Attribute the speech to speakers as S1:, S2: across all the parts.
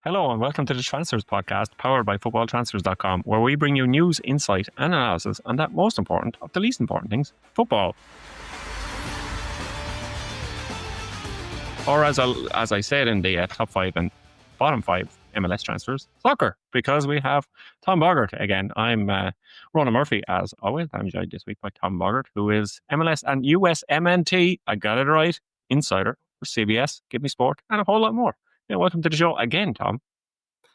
S1: Hello and welcome to the Transfers podcast powered by FootballTransfers.com, where we bring you news, insight and analysis on that most important of the least important things, football. Or as I said in the top 5 and bottom 5 MLS transfers, soccer, because we have Tom Bogert again. I'm Ronan Murphy, as always. I'm joined this week by Tom Bogert, who is MLS and US MNT, I got it right, insider for CBS, Give Me Sport, and a whole lot more. Yeah, welcome to the show again, Tom.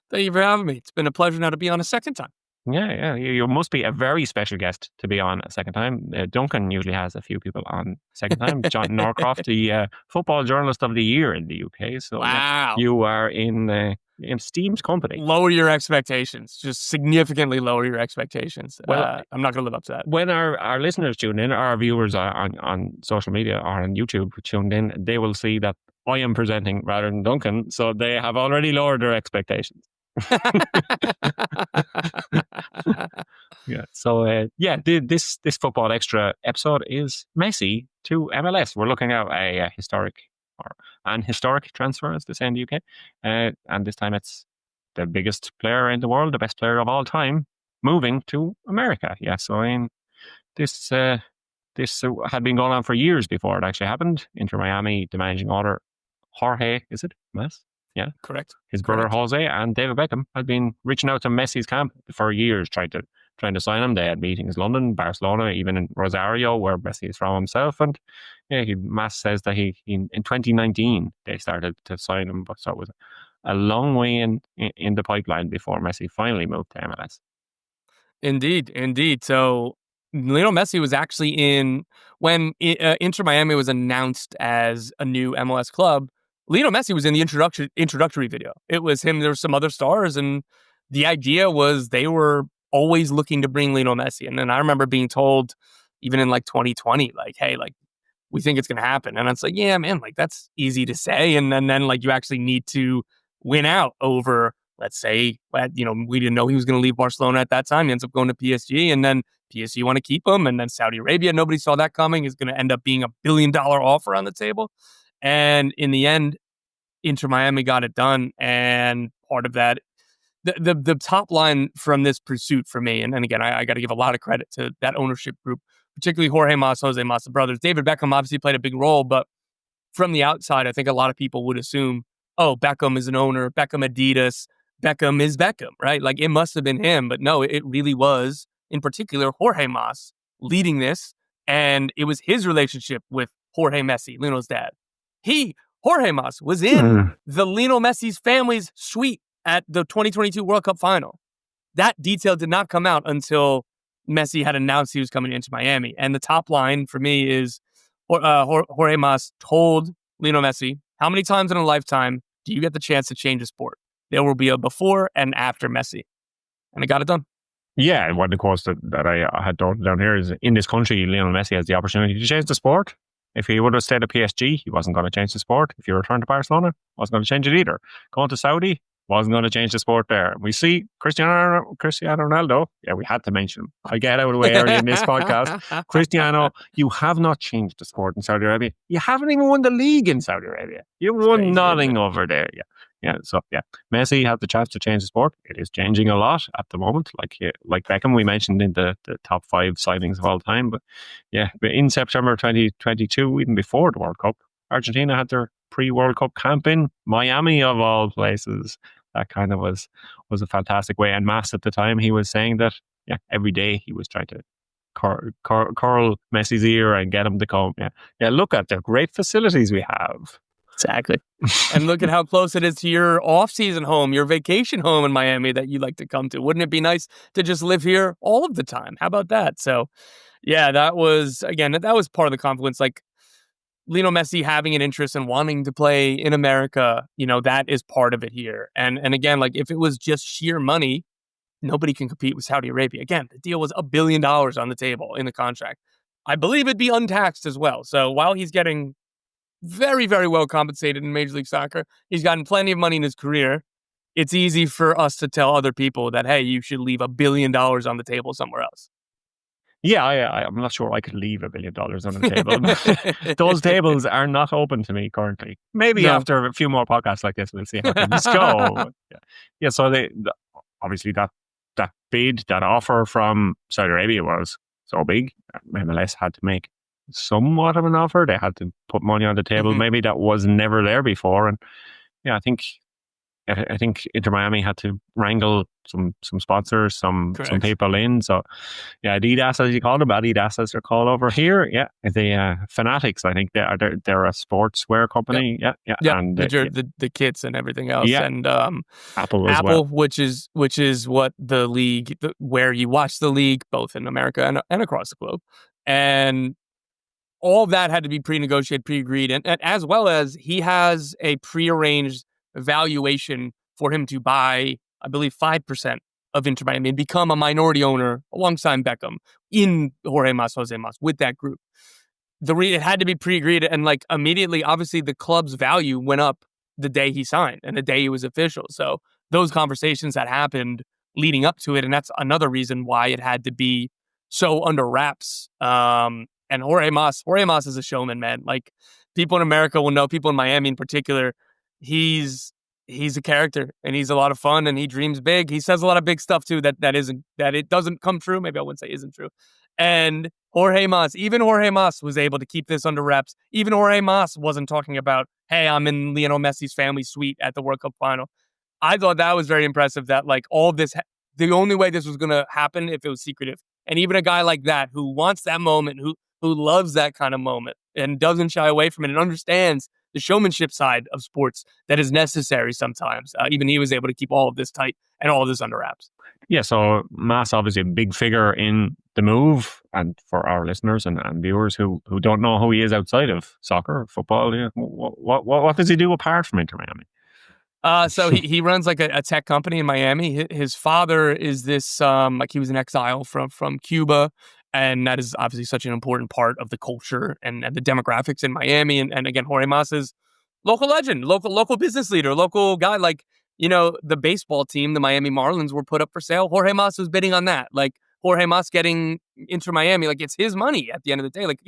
S2: Thank you for having me. It's been a pleasure now to be on a second time.
S1: Yeah. You must be a very special guest to be on a second time. Duncan usually has a few people on second time. John Norcroft, the football journalist of the year in the UK. So
S2: wow,
S1: you are in esteemed company.
S2: Lower your expectations. Just significantly lower your expectations. Well, I'm not going to live up to that.
S1: When our listeners tune in, our viewers on social media or on YouTube tuned in, they will see that I am presenting rather than Duncan. So they have already lowered their expectations. This football extra episode is Messi to MLS. We're looking at a historic transfer, as they say in the UK, and this time it's the biggest player in the world, the best player of all time, moving to America. Yeah, so I mean, this had been going on for years before it actually happened. Inter Miami, the managing owner, Jorge, is it? Mes? Yeah,
S2: correct.
S1: His brother Jose and David Beckham had been reaching out to Messi's camp for years, trying to sign him. They had meetings in London, Barcelona, even in Rosario, where Messi is from himself. And Mas says that he in 2019 they started to sign him, but so it was a long way in the pipeline before Messi finally moved to MLS.
S2: Indeed. So Lionel Messi was actually when Inter Miami was announced as a new MLS club. Lionel Messi was in the introductory video. It was him. There were some other stars, and the idea was they were always looking to bring Lionel Messi. And then I remember being told, even in like 2020, like, hey, like, we think it's going to happen. And it's like, yeah, man, like, that's easy to say. And then like, you actually need to win out over, let's say, we didn't know he was going to leave Barcelona at that time. He ends up going to PSG, and then PSG want to keep him. And then Saudi Arabia, nobody saw that coming, is going to end up being $1 billion offer on the table. And in the end, Inter Miami got it done. And part of that, the top line from this pursuit for me, and again, I got to give a lot of credit to that ownership group, particularly Jorge Mas, Jose Mas, the brothers. David Beckham obviously played a big role, but from the outside, I think a lot of people would assume, oh, Beckham is an owner, Beckham Adidas, Beckham is Beckham, right? Like, it must have been him. But no, it really was, in particular, Jorge Mas leading this. And it was his relationship with Jorge Messi, Lionel's dad. Jorge Mas, was in the Lionel Messi's family's suite at the 2022 World Cup final. That detail did not come out until Messi had announced he was coming into Miami. And the top line for me is Jorge Mas told Lionel Messi, how many times in a lifetime do you get the chance to change a sport? There will be a before and after Messi. And it got it done.
S1: Yeah, one of the quotes that I had down here is, in this country, Lionel Messi has the opportunity to change the sport. If he would have stayed at PSG, he wasn't going to change the sport. If he returned to Barcelona, wasn't going to change it either. Going to Saudi, wasn't going to change the sport there. We see Cristiano Ronaldo. Yeah, we had to mention him. I get out of the way early in this podcast. Cristiano, you have not changed the sport in Saudi Arabia. You haven't even won the league in Saudi Arabia. You've won nothing over there. So Messi had the chance to change the sport. It is changing a lot at the moment. Like Beckham, we mentioned in the top 5 signings of all time. But in September 2022, even before the World Cup, Argentina had their pre-World Cup camp in Miami, of all places. That kind of was a fantastic way. And Mas, at the time, he was saying that every day he was trying to curl Messi's ear and get him to come. Look at the great facilities we have.
S2: Exactly. And look at how close it is to your off-season home, your vacation home in Miami that you like to come to. Wouldn't it be nice to just live here all of the time? How about that? So, that was part of the confluence. Like, Lionel Messi having an interest in wanting to play in America, that is part of it here. And again, like, if it was just sheer money, nobody can compete with Saudi Arabia. Again, the deal was $1 billion on the table in the contract. I believe it'd be untaxed as well. So while he's getting very, very well compensated in Major League Soccer, he's gotten plenty of money in his career. It's easy for us to tell other people that, hey, you should leave $1 billion on the table somewhere else.
S1: Yeah, I'm not sure I could leave $1 billion on the table. Those tables are not open to me currently. Maybe
S2: No.
S1: after a few more podcasts like this, we'll see how things go. Yeah, so obviously that bid, that offer from Saudi Arabia was so big. MLS had to make somewhat of an offer. They had to put money on the table.
S2: Mm-hmm.
S1: Maybe that was never there before. And yeah, I think Inter Miami had to wrangle some sponsors, some people in. So yeah, Adidas, as you call them, Adidas as they're called over here. Yeah, the Fanatics. I think they're a sportswear company.
S2: Yep.
S1: Yeah, and
S2: the kits and everything else.
S1: Yeah,
S2: and
S1: Apple as well,
S2: which is what the league, where you watch the league, both in America and across the globe, and all of that had to be pre-negotiated, pre-agreed, and as well as he has a pre-arranged valuation for him to buy, I believe, 5% of Inter Miami and become a minority owner alongside Beckham in Jorge Mas, Jose Mas, with that group. It had to be pre-agreed, and like immediately, obviously, the club's value went up the day he signed and the day he was official. So those conversations had happened leading up to it, and that's another reason why it had to be so under wraps. And Jorge Mas is a showman, man. Like, people in America will know, people in Miami in particular, he's a character and he's a lot of fun and he dreams big. He says a lot of big stuff too that it doesn't come true. Maybe I wouldn't say isn't true. And even Jorge Mas was able to keep this under wraps. Even Jorge Mas wasn't talking about, hey, I'm in Lionel Messi's family suite at the World Cup final. I thought that was very impressive, that like all this, the only way this was going to happen if it was secretive. And even a guy like that who wants that moment, who loves that kind of moment and doesn't shy away from it and understands the showmanship side of sports that is necessary sometimes. Even he was able to keep all of this tight and all of this under wraps.
S1: Yeah, so Mas obviously a big figure in the move, and for our listeners and viewers who don't know who he is outside of soccer, football, yeah, what does he do apart from Inter Miami?
S2: So he runs like a tech company in Miami. His father is this like he was in exile from Cuba, and that is obviously such an important part of the culture and the demographics in Miami. And again, Jorge Mas is local legend, local business leader, local guy. Like, you know, the baseball team, the Miami Marlins, were put up for sale. Jorge Mas was bidding on that. Like, Jorge Mas getting Inter Miami, like, it's his money at the end of the day. Like,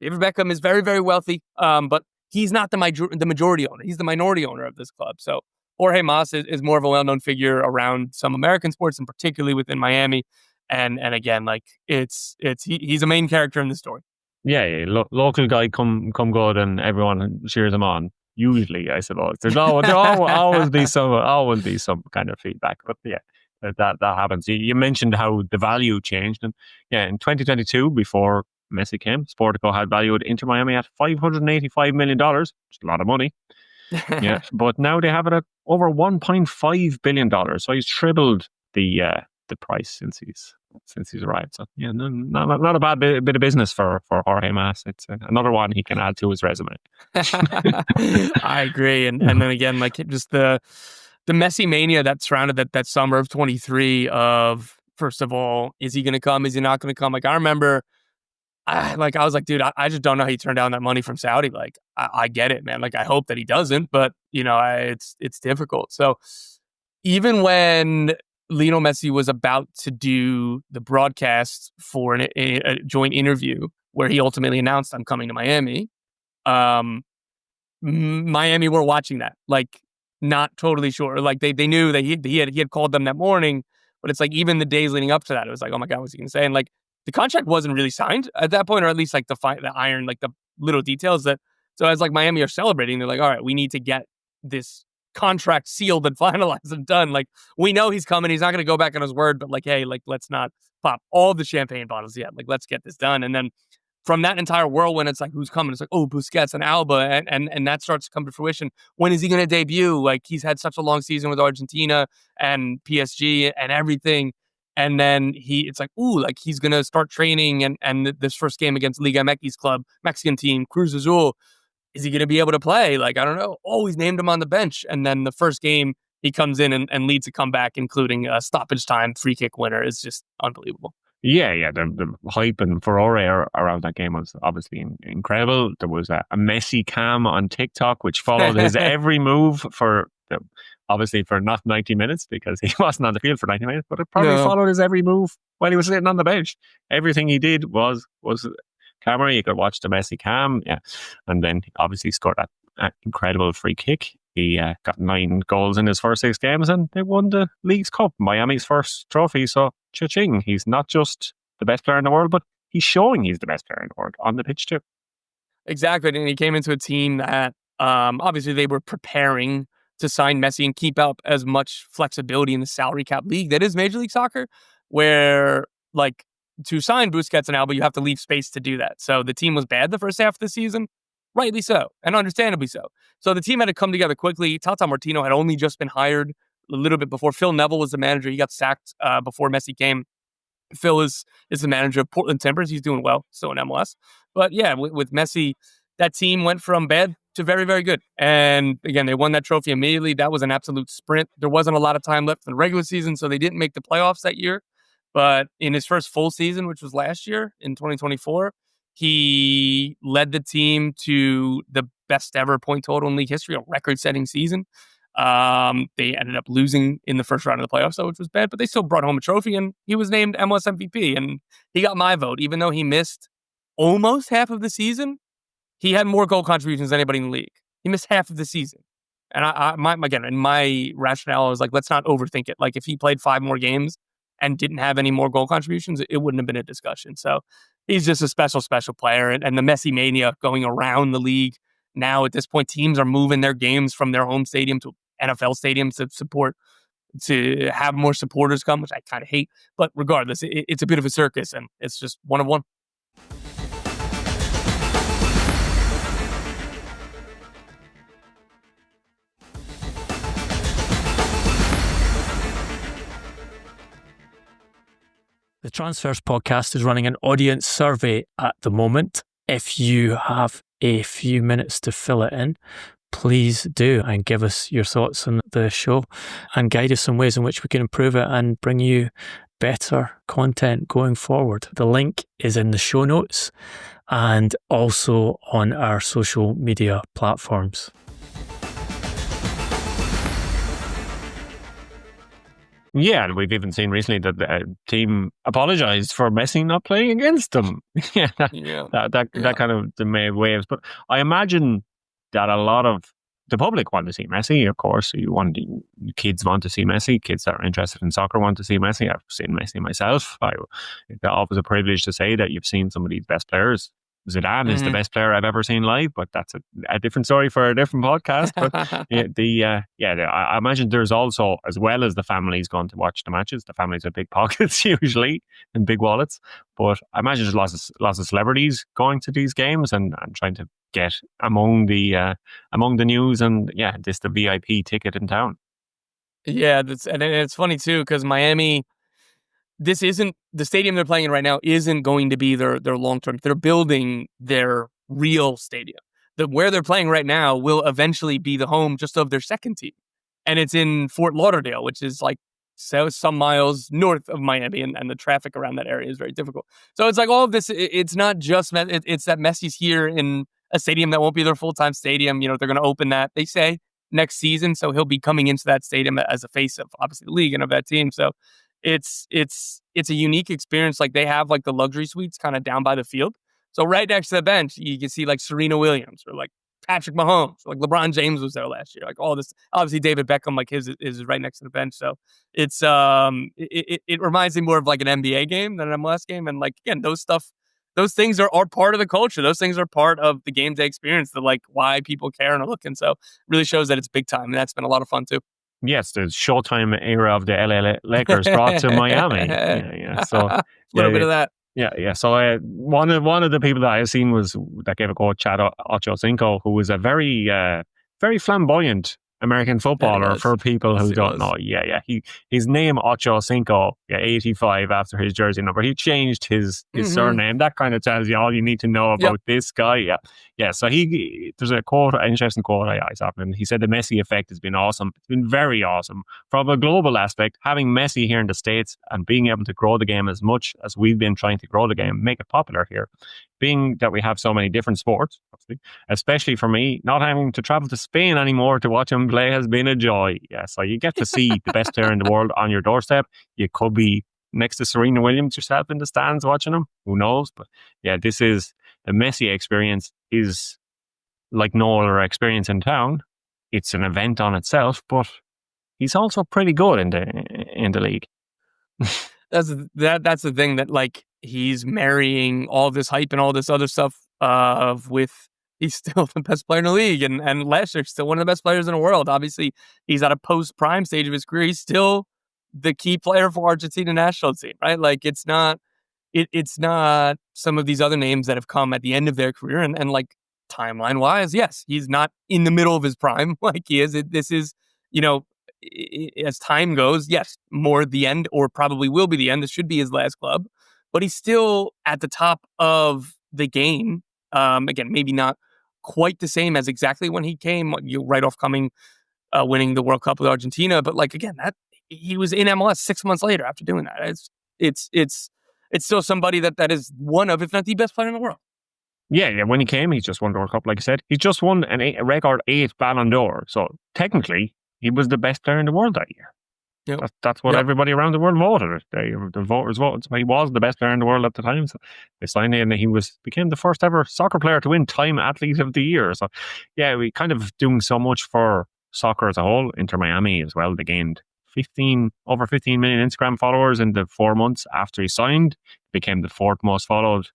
S2: David Beckham is very, very wealthy, but he's not the majority owner. He's the minority owner of this club. So Jorge Mas is more of a well-known figure around some American sports, and particularly within Miami. And again, like, he's a main character in the story.
S1: Yeah. Local guy come good, and everyone cheers him on. Usually, I suppose there always be some kind of feedback, but yeah, that happens. You mentioned how the value changed, and yeah, in 2022, before Messi came, Sportico had valued Inter Miami at $585 million, which is a lot of money. Yeah, but now they have it at over $1.5 billion. So he's tripled the price since he's arrived. So yeah, not a bad bit of business for Jorge Mas. It's another one he can add to his resume.
S2: I agree, and then again, like, just the Messi mania that surrounded that summer of 23. Of, first of all, is he going to come? Is he not going to come? Like, I remember, I was like, dude, I just don't know how he turned down that money from Saudi. Like, I get it, man. Like, I hope that he doesn't, but you know, it's difficult. So even when Lionel Messi was about to do the broadcast for a joint interview where he ultimately announced, I'm coming to Miami, Miami were watching that, like, not totally sure. Like, they knew that he had called them that morning, but it's like, even the days leading up to that, it was like, oh my God, what's he going to say? And like, the contract wasn't really signed at that point, or at least like the iron, like the little details that. So as like Miami are celebrating, they're like, all right, we need to get this contract sealed and finalized and done. Like, we know he's coming. He's not going to go back on his word, but like, hey, like, let's not pop all the champagne bottles yet. Like, let's get this done. And then from that entire whirlwind, it's like, who's coming? It's like, oh, Busquets and Alba, and that starts to come to fruition. When is he going to debut? Like, he's had such a long season with Argentina and PSG and everything. And then it's like, ooh, like, he's going to start training, and this first game against Liga MX's club, Mexican team, Cruz Azul, is he going to be able to play? Like, I don't know. Oh, he's named him on the bench. And then the first game, he comes in and leads a comeback, including a stoppage time free kick winner. Is just unbelievable.
S1: Yeah. The hype and furore around that game was obviously incredible. There was a Messi cam on TikTok, which followed his every move for Obviously for not 90 minutes because he wasn't on the field for 90 minutes, but it probably
S2: No.
S1: followed his every move while he was sitting on the bench. Everything he did was camera. You could watch the Messi cam, and then obviously scored that incredible free kick. He got 9 goals in his first 6 games, and they won the League's Cup, Miami's first trophy. So, cha-ching! He's not just the best player in the world, but he's showing he's the best player in the world on the pitch too.
S2: Exactly, and he came into a team that obviously they were preparing to sign Messi and keep up as much flexibility in the salary cap league that is Major League Soccer, where like to sign Busquets and Alba, you have to leave space to do that. So the team was bad the first half of the season, rightly so, and understandably so. So the team had to come together quickly. Tata Martino had only just been hired a little bit before. Phil Neville was the manager. He got sacked before Messi came. Phil is the manager of Portland Timbers. He's doing well, still in MLS. But yeah, with Messi, that team went from bad to very, very good. And again, they won that trophy immediately. That was an absolute sprint. There wasn't a lot of time left in the regular season, so they didn't make the playoffs that year. But in his first full season, which was last year in 2024, he led the team to the best ever point total in league history, a record-setting season. They ended up losing in the first round of the playoffs, which was bad, but they still brought home a trophy, and he was named MLS MVP, and he got my vote. Even though he missed almost half of the season, he had more goal contributions than anybody in the league. He missed half of the season. And my rationale was like, let's not overthink it. Like, if he played 5 more games and didn't have any more goal contributions, it wouldn't have been a discussion. So he's just a special, special player. And the Messi mania going around the league now at this point, teams are moving their games from their home stadium to NFL stadiums to have more supporters come, which I kind of hate. But regardless, it's a bit of a circus, and it's just one of one.
S3: The Transfers podcast is running an audience survey at the moment. If you have a few minutes to fill it in, please do, and give us your thoughts on the show and guide us in ways in which we can improve it and bring you better content going forward. The link is in the show notes and also on our social media platforms.
S1: Yeah, and we've even seen recently that the team apologized for Messi not playing against them. That kind of made waves. But I imagine that a lot of the public want to see Messi, of course. Kids want to see Messi. Kids that are interested in soccer want to see Messi. I've seen Messi myself. It's always a privilege to say that you've seen some of these best players. Zidane is the best player I've ever seen live, but that's a different story for a different podcast. But I imagine there's also, as well as the families going to watch the matches, the families have big pockets usually and big wallets. But I imagine there's lots of celebrities going to these games and trying to get among the news and this the VIP ticket in town.
S2: Yeah, and it's funny too because Miami. This isn't the stadium they're playing in right now. Isn't going to be their long term. They're building their real stadium. Where they're playing right now will eventually be the home just of their second team, and it's in Fort Lauderdale, which is like some miles north of Miami, and the traffic around that area is very difficult. So it's like all of this. It's not just it's that Messi's here in a stadium that won't be their full time stadium. They're going to open that, they say, next season, so he'll be coming into that stadium as a face of obviously the league and of that team. So. It's a unique experience. Like, they have like the luxury suites kind of down by the field. So right next to the bench, you can see like Serena Williams or like Patrick Mahomes, or like LeBron James was there last year. Like all this, obviously David Beckham, like his is right next to the bench. So it's it reminds me more of like an NBA game than an MLS game. And like, again, those things are part of the culture. Those things are part of the game day experience, that like why people care and are looking. So it really shows that it's big time, and that's been a lot of fun too.
S1: Yes, the Showtime era of the LA Lakers brought to Miami. Yeah. So
S2: a little bit of that.
S1: Yeah. So one of the people that I've seen that gave a quote, Chad Ochocinco, who was a very flamboyant American footballer for people who don't know. Yeah. His name Ochocinco, 85 after his jersey number. He changed his surname. That kind of tells you all you need to know about this guy. Yeah. So there's an interesting quote I saw from him. He said the Messi effect has been awesome. It's been very awesome from a global aspect. Having Messi here in the States and being able to grow the game as much as we've been trying to grow the game, make it popular here. being that we have so many different sports, obviously, especially for me, not having to travel to Spain anymore to watch him play has been a joy. Yeah, so you get to see the best player in the world on your doorstep. You could be next to Serena Williams yourself in the stands watching him. Who knows? But yeah, the Messi experience is like no other experience in town. It's an event on itself, but he's also pretty good in the league.
S2: That's the thing, that like he's marrying all this hype and all this other stuff with he's still the best player in the league, and last year still one of the best players in the world. Obviously, he's at a post-prime stage of his career. He's still the key player for Argentina national team, right? Like it's not some of these other names that have come at the end of their career, and like timeline wise, yes, he's not in the middle of his prime like he is. This is, as time goes, yes, more the end, or probably will be the end. This should be his last club, but he's still at the top of the game. Again, maybe not quite the same as exactly when he came, right off winning the World Cup with Argentina, but like again, that he was in MLS 6 months later after doing that. It's still somebody that is one of, if not the best player in the world.
S1: Yeah. When he came, he just won the World Cup, like I said. He just won a record 8 Ballon d'Or. So technically, he was the best player in the world that year. Yep. That's what everybody around the world voted. The voters voted. So he was the best player in the world at the time. So they signed him, and he became the first ever soccer player to win Time Athlete of the Year. So yeah, we kind of doing so much for soccer as a whole. Inter Miami as well. They gained over 15 million Instagram followers in the 4 months after he signed. Became the 4th most followed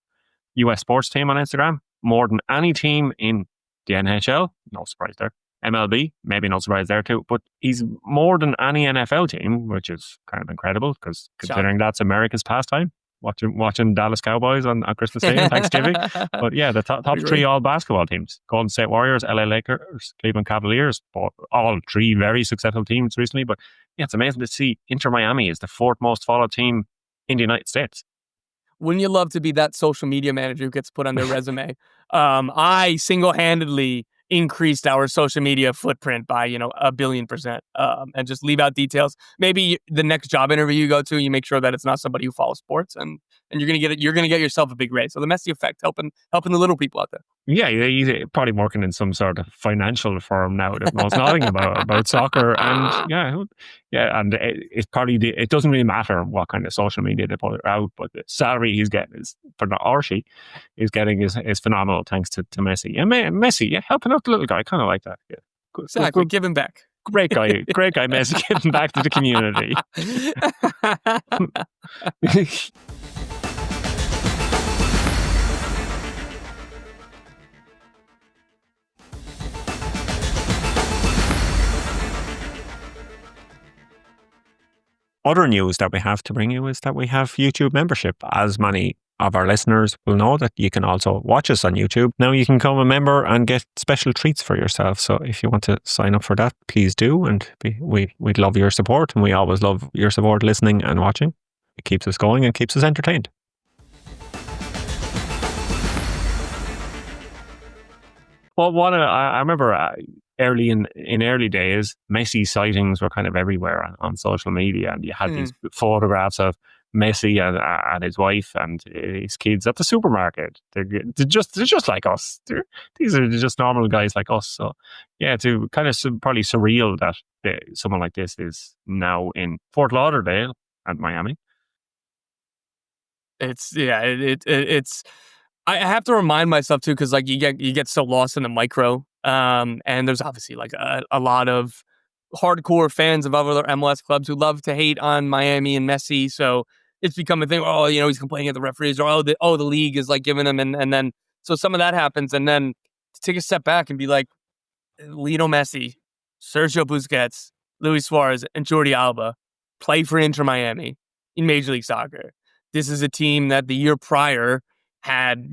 S1: US sports team on Instagram, more than any team in the NHL. No surprise there. MLB, maybe no surprise there too. But he's more than any NFL team, which is kind of incredible, because considering that's America's pastime, watching Dallas Cowboys on Christmas Day on Thanksgiving. But yeah, the top 3 all basketball teams: Golden State Warriors, LA Lakers, Cleveland Cavaliers. All 3 very successful teams recently. But yeah, it's amazing to see Inter Miami is the 4th most followed team in the United States.
S2: Wouldn't you love to be that social media manager who gets put on their resume? I single-handedly increased our social media footprint by 1 billion %, and just leave out details. Maybe the next job interview you go to, you make sure that it's not somebody who follows sports, and you're gonna get yourself a big raise. So the Messi Effect, helping the little people out there.
S1: Yeah, he's probably working in some sort of financial firm now that knows nothing about soccer, and and it doesn't really matter what kind of social media they put out, but the salary he's getting is phenomenal, thanks to Messi. Yeah, Messi, helping out the little guy, kind of like that. Yeah,
S2: exactly, give him back.
S1: Great guy, Messi, giving back to the community. Other news that we have to bring you is that we have YouTube membership. As many of our listeners will know, that you can also watch us on YouTube. Now you can become a member and get special treats for yourself. So if you want to sign up for that, please do. And we'd love your support, and we always love your support listening and watching. It keeps us going and keeps us entertained. Well, I remember early in early days, Messi sightings were kind of everywhere on social media, and you had these photographs of Messi and his wife and his kids at the supermarket. They're just like us. These are just normal guys like us. So yeah, to kind of probably surreal that someone like this is now in Fort Lauderdale and Miami.
S2: It's I have to remind myself too, because like you get so lost in the micro, and there's obviously like a lot of hardcore fans of other MLS clubs who love to hate on Miami and Messi. So it's become a thing. Oh, he's complaining at the referees, or the league is like giving him, and then so some of that happens, and then to take a step back and be like, Lionel Messi, Sergio Busquets, Luis Suarez, and Jordi Alba play for Inter Miami in Major League Soccer. This is a team that the year prior had,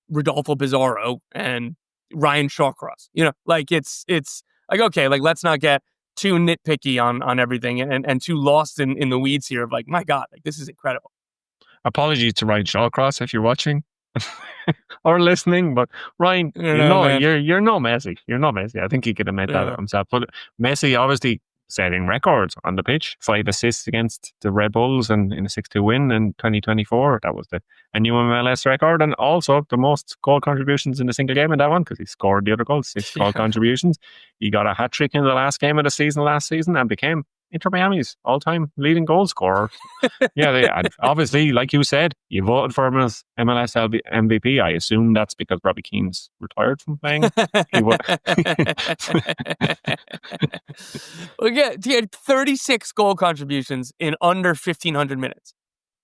S2: Rodolfo Pizarro and Ryan Shawcross. Like it's like, okay, like let's not get too nitpicky on everything and too lost in the weeds here of like, my God, like this is incredible.
S1: Apologies to Ryan Shawcross if you're watching or listening, but Ryan, you're no Messi. You're no Messi. I think he could admit that himself. But Messi, obviously, setting records on the pitch. 5 assists against the Red Bulls and in a 6-2 win in 2024. That was a new MLS record, and also the most goal contributions in a single game in that one, because he scored the other goals, 6 goal contributions. He got a hat-trick in the last game of the season last season and became Inter Miami's all-time leading goal scorer. And obviously, like you said, you voted for him as MLS MVP. I assume that's because Robbie Keane's retired from playing. He
S2: had 36 goal contributions in under 1,500 minutes.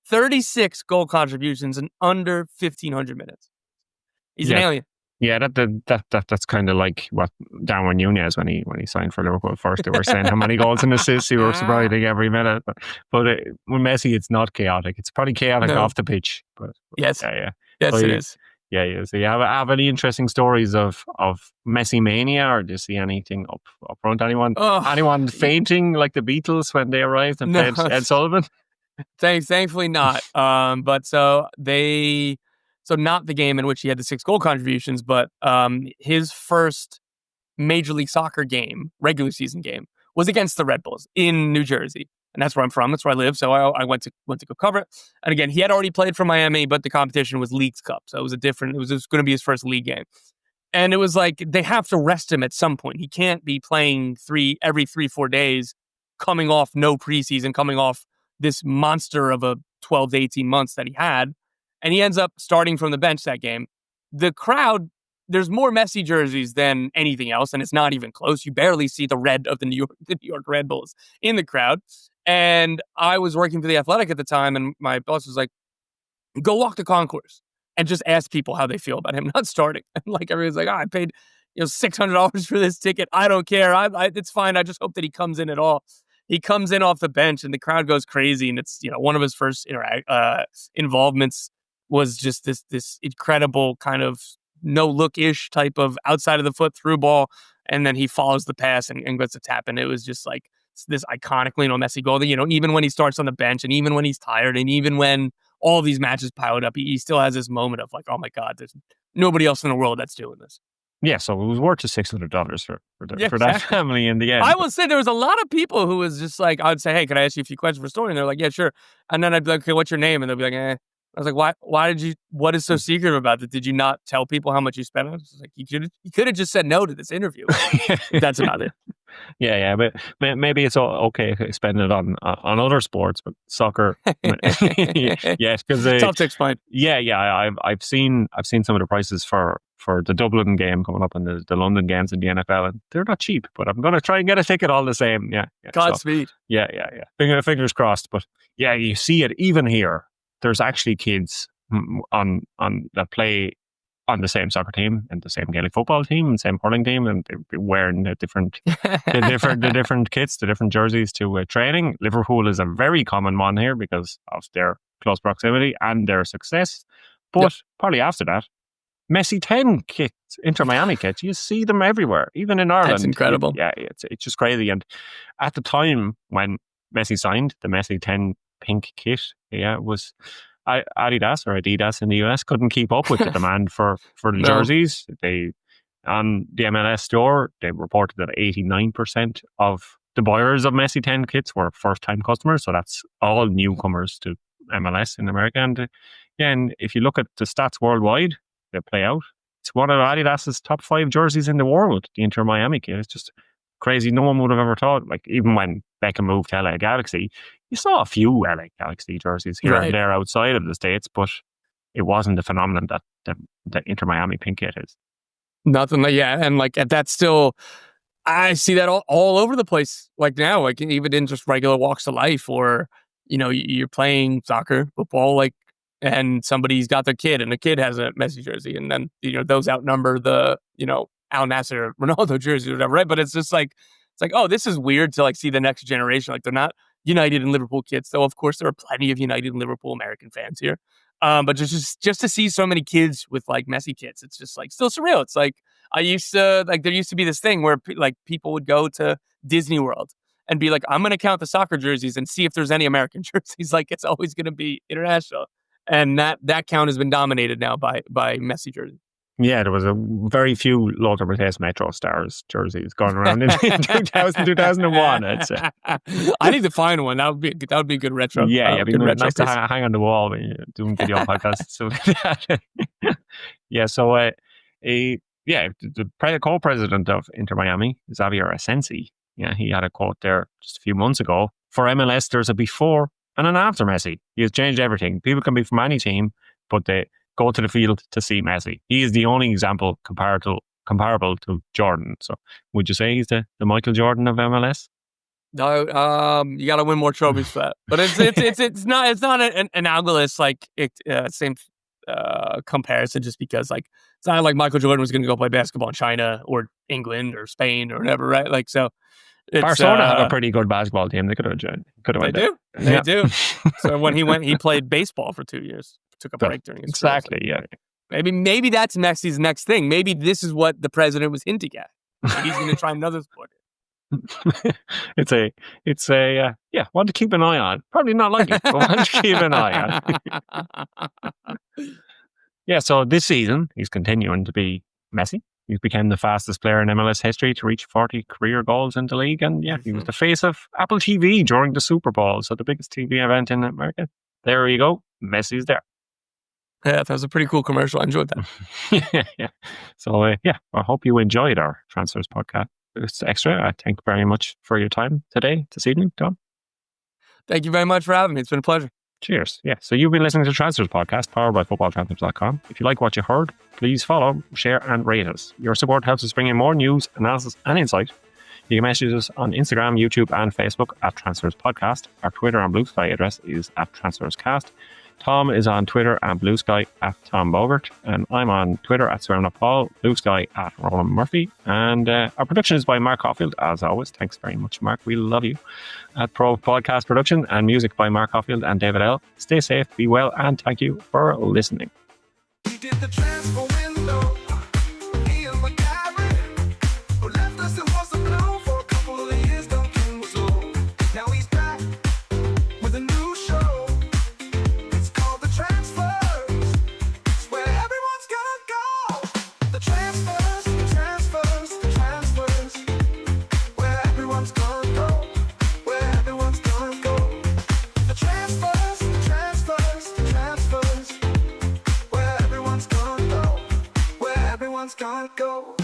S2: 36 goal contributions in under 1,500 minutes. He's an alien.
S1: Yeah, that's kind of like what Darwin Núñez when he signed for Liverpool first. They were saying how many goals and assists he was providing every minute. But with Messi, it's not chaotic. It's probably chaotic off the pitch. But
S2: yes,
S1: it
S2: is.
S1: Yeah. So you have any interesting stories of Messi mania, or do you see anything up front? Anyone fainting like the Beatles when they arrived and played Ed Sullivan?
S2: Thankfully not. So not the game in which he had the 6 goal contributions, but his first Major League Soccer game, regular season game, was against the Red Bulls in New Jersey. And that's where I'm from. That's where I live. So I went to go cover it. And again, he had already played for Miami, but the competition was Leagues Cup. So it was just going to be his first league game. And it was like, they have to rest him at some point. He can't be playing every 3-4 days, coming off no preseason, coming off this monster of a 12 to 18 months that he had. And he ends up starting from the bench that game. The crowd, there's more Messi jerseys than anything else, and it's not even close. You barely see the red of the New York Red Bulls in the crowd. And I was working for The Athletic at the time, and my boss was like, go walk the concourse and just ask people how they feel about him not starting. And like everyone's like, I paid $600 for this ticket. I don't care. It's fine. I just hope that he comes in at all. He comes in off the bench, and the crowd goes crazy. And it's one of his first involvements was just this incredible kind of no-look-ish type of outside of the foot through ball, and then he follows the pass and gets a tap, and it was just like this iconic Lionel Messi goal that, even when he starts on the bench, and even when he's tired, and even when all these matches piled up, he still has this moment of like, oh my God, there's nobody else in the world that's doing this.
S1: Yeah, so it was worth the $600 for that family in the end.
S2: I will say there was a lot of people who was just like, I'd say, hey, can I ask you a few questions for a story? And they're like, yeah, sure. And then I'd be like, okay, what's your name? And they'll be like, eh. I was like, what is so secret about it? Did you not tell people how much you spent on it? I was like, you could have just said no to this interview. That's about it.
S1: Yeah, but maybe it's okay to spend it on other sports, but soccer, yes, because
S2: tough to explain.
S1: Yeah, I've seen some of the prices for the Dublin game coming up and the London games in the NFL, and they're not cheap. But I'm gonna try and get a ticket all the same. Yeah.
S2: Godspeed.
S1: So, yeah. Fingers crossed. But yeah, you see it even here. There's actually kids on that play on the same soccer team and the same Gaelic football team and same hurling team, and they're wearing the different kits, the different jerseys to training. Liverpool is a very common one here because of their close proximity and their success. But probably after that, Messi 10 kits, Inter Miami kits, you see them everywhere, even in Ireland.
S2: That's incredible.
S1: It's just crazy. And at the time when Messi signed the Messi 10 pink kit, was Adidas or Adidas in the US couldn't keep up with the demand for the jerseys. They, on the MLS store, they reported that 89% of the buyers of Messi 10 kits were first-time customers, so that's all newcomers to MLS in America. And if you look at the stats worldwide, they play out. It's one of Adidas's top 5 jerseys in the world, the Inter Miami kit. It's just crazy. No one would have ever thought, like, even when Beckham moved to LA Galaxy, you saw a few LA Galaxy jerseys here and there outside of the States, but it wasn't the phenomenon that the Inter Miami pink kit is.
S2: Nothing. And like that's still, I see that all over the place. Like now, like even in just regular walks of life, or you're playing soccer, football, like, and somebody's got their kid, and the kid has a Messi jersey, and then those outnumber the Al Nassr Ronaldo jersey or whatever, right? But it's just like oh, this is weird to like see the next generation. Like they're not United and Liverpool kids, though. Of course, there are plenty of United and Liverpool American fans here. But just to see so many kids with like Messi kits, it's just like still surreal. It's like there used to be this thing where like people would go to Disney World and be like, I'm going to count the soccer jerseys and see if there's any American jerseys. Like it's always going to be international, and that count has been dominated now by Messi jerseys.
S1: Yeah, there was a very few Lothar Matthäus Metro Stars jerseys going around in 2000, 2001, I'd say.
S2: I need to find one. That would be a good retro.
S1: Yeah, it'd be
S2: good retro
S1: nice to
S2: piece.
S1: hang on the wall when you're doing video podcasts. So yeah, so the co-president of Inter Miami, Xavier Asensi, yeah, he had a quote there just a few months ago. For MLS, there's a before and an after Messi. He has changed everything. People can be from any team, but they go to the field to see Messi. He is the only example comparable to Jordan. So would you say he's the Michael Jordan of MLS?
S2: No, you got to win more trophies for that. But it's not an analogous same comparison, just because like it's not like Michael Jordan was going to go play basketball in China or England or Spain or whatever, right? Like so.
S1: Barcelona have a pretty good basketball team. They could have went there.
S2: They do. So when he played baseball for 2 years, took a break during his career.
S1: Exactly. Yeah.
S2: Maybe that's Messi's next thing. Maybe this is what the president was hinting at. Maybe he's going to try another sport.
S1: It's one to keep an eye on. Probably not likely, but one to keep an eye on. Yeah, so this season, he's continuing to be Messi. He became the fastest player in MLS history to reach 40 career goals in the league. And yeah, he was the face of Apple TV during the Super Bowl, so the biggest TV event in America. There you go. Messi's there.
S2: Yeah, that was a pretty cool commercial. I enjoyed that.
S1: Yeah. So I hope you enjoyed our Transfers podcast. It's extra. I thank you very much for your time this evening, Tom.
S2: Thank you very much for having me. It's been a pleasure.
S1: Cheers. Yeah. So you've been listening to Transfers Podcast, powered by FootballTransfers.com. If you like what you heard, please follow, share, and rate us. Your support helps us bring in more news, analysis, and insight. You can message us on Instagram, YouTube, and Facebook at Transfers Podcast. Our Twitter and Blue Sky address is at TransfersCast. Tom is on Twitter and Blue Sky at Tom Bogert, and I'm on Twitter at Paul, Blue Sky at Ronan Murphy, and our production is by Mark Hoffield, as always. Thanks very much, Mark. We love you. At Pro Podcast Production, and music by Mark Hoffield and David L. Stay safe, be well, and thank you for listening.
S4: We did the transfer window. Ian McGarry, who left us and wasn't known for a couple of years. Duncan was old. Now he's back with a new show. It's called The Transfers. It's where everyone's gonna go. The transfers, the transfers, the transfers. Where everyone's gonna go. Where everyone's gonna go. The transfers, the transfers, the transfers. Where everyone's gonna go.